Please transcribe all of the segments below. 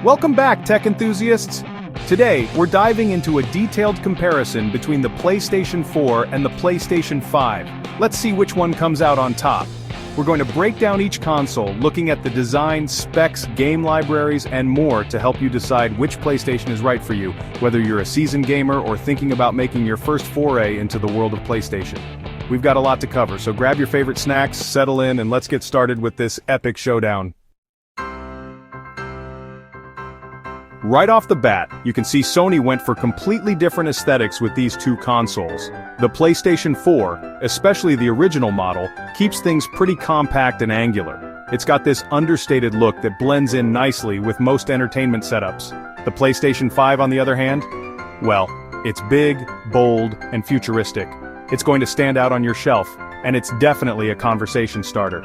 Welcome back, tech enthusiasts! Today, we're diving into a detailed comparison between the PlayStation 4 and the PlayStation 5. Let's see which one comes out on top. We're going to break down each console, looking at the design, specs, game libraries, and more to help you decide which PlayStation is right for you, whether you're a seasoned gamer or thinking about making your first foray into the world of PlayStation. We've got a lot to cover, so grab your favorite snacks, settle in, and let's get started with this epic showdown. Right off the bat, you can see Sony went for completely different aesthetics with these two consoles. The PlayStation 4, especially the original model, keeps things pretty compact and angular. It's got this understated look that blends in nicely with most entertainment setups. The PlayStation 5, on the other hand? Well, it's big, bold, and futuristic. It's going to stand out on your shelf, and it's definitely a conversation starter.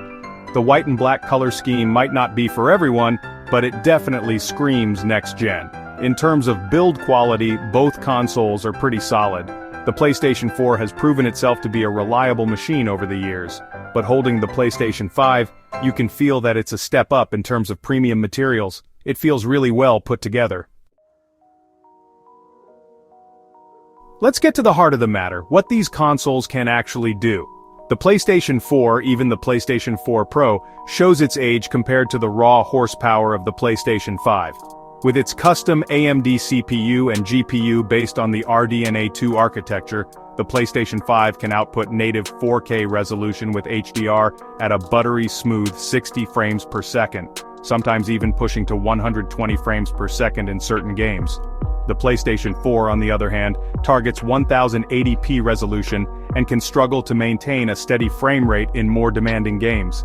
The white and black color scheme might not be for everyone, but it definitely screams next-gen. In terms of build quality, both consoles are pretty solid. The PlayStation 4 has proven itself to be a reliable machine over the years, but holding the PlayStation 5, you can feel that it's a step up in terms of premium materials. It feels really well put together. Let's get to the heart of the matter, what these consoles can actually do. The PlayStation 4, even the PlayStation 4 Pro, shows its age compared to the raw horsepower of the PlayStation 5. With its custom AMD CPU and GPU based on the RDNA 2 architecture, the PlayStation 5 can output native 4K resolution with HDR at a buttery smooth 60 frames per second, sometimes even pushing to 120 frames per second in certain games. The PlayStation 4, on the other hand, targets 1080p resolution and can struggle to maintain a steady frame rate in more demanding games.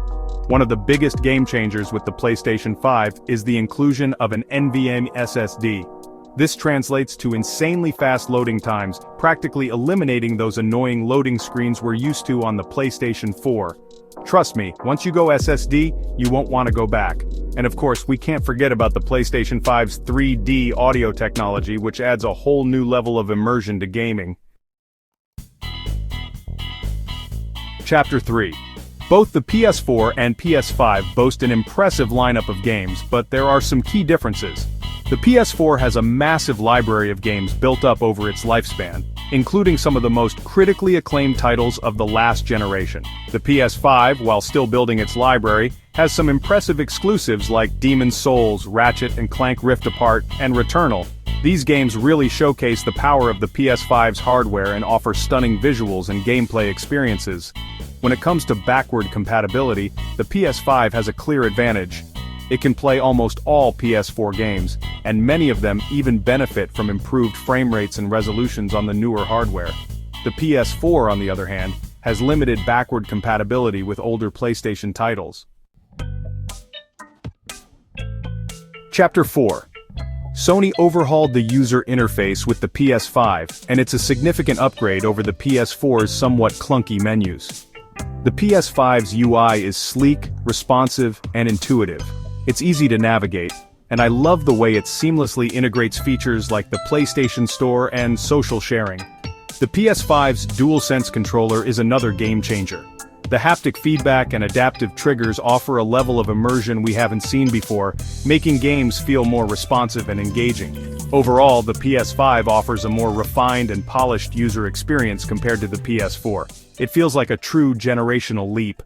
One of the biggest game changers with the PlayStation 5 is the inclusion of an NVMe SSD. This translates to insanely fast loading times, practically eliminating those annoying loading screens we're used to on the PlayStation 4. Trust me, once you go SSD, you won't want to go back. And of course, we can't forget about the PlayStation 5's 3D audio technology, which adds a whole new level of immersion to gaming. Chapter 3. Both the PS4 and PS5 boast an impressive lineup of games, but there are some key differences. The PS4 has a massive library of games built up over its lifespan, including some of the most critically acclaimed titles of the last generation. The PS5, while still building its library, has some impressive exclusives like Demon's Souls, Ratchet and Clank Rift Apart, and Returnal. These games really showcase the power of the PS5's hardware and offer stunning visuals and gameplay experiences. When it comes to backward compatibility, the PS5 has a clear advantage. It can play almost all PS4 games, and many of them even benefit from improved frame rates and resolutions on the newer hardware. The PS4, on the other hand, has limited backward compatibility with older PlayStation titles. Chapter 4. Sony overhauled the user interface with the PS5, and it's a significant upgrade over the PS4's somewhat clunky menus. The PS5's UI is sleek, responsive, and intuitive. It's easy to navigate, and I love the way it seamlessly integrates features like the PlayStation Store and social sharing. The PS5's DualSense controller is another game changer. The haptic feedback and adaptive triggers offer a level of immersion we haven't seen before, making games feel more responsive and engaging. Overall, the PS5 offers a more refined and polished user experience compared to the PS4. It feels like a true generational leap.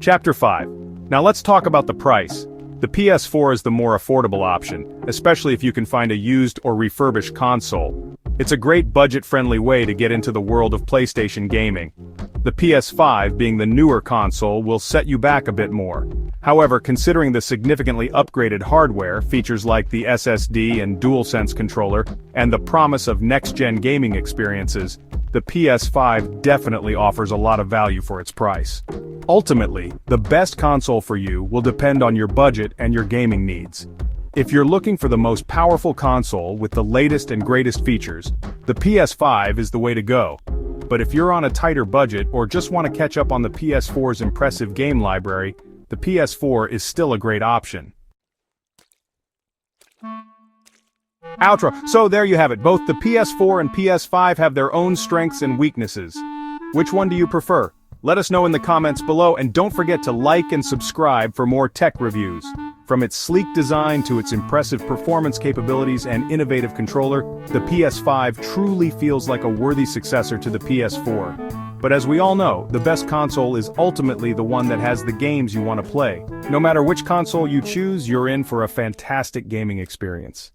Chapter 5. Now let's talk about the price. The PS4 is the more affordable option, especially if you can find a used or refurbished console. It's a great budget-friendly way to get into the world of PlayStation gaming. The PS5, being the newer console, will set you back a bit more. However, considering the significantly upgraded hardware, features like the SSD and DualSense controller, and the promise of next-gen gaming experiences, the PS5 definitely offers a lot of value for its price. Ultimately, the best console for you will depend on your budget and your gaming needs. If you're looking for the most powerful console with the latest and greatest features, the PS5 is the way to go. But if you're on a tighter budget or just want to catch up on the PS4's impressive game library, the PS4 is still a great option. Outro. So there you have it. Both the PS4 and PS5 have their own strengths and weaknesses. Which one do you prefer? Let us know in the comments below, and don't forget to like and subscribe for more tech reviews. From its sleek design to its impressive performance capabilities and innovative controller, the PS5 truly feels like a worthy successor to the PS4. But as we all know, the best console is ultimately the one that has the games you want to play. No matter which console you choose, you're in for a fantastic gaming experience.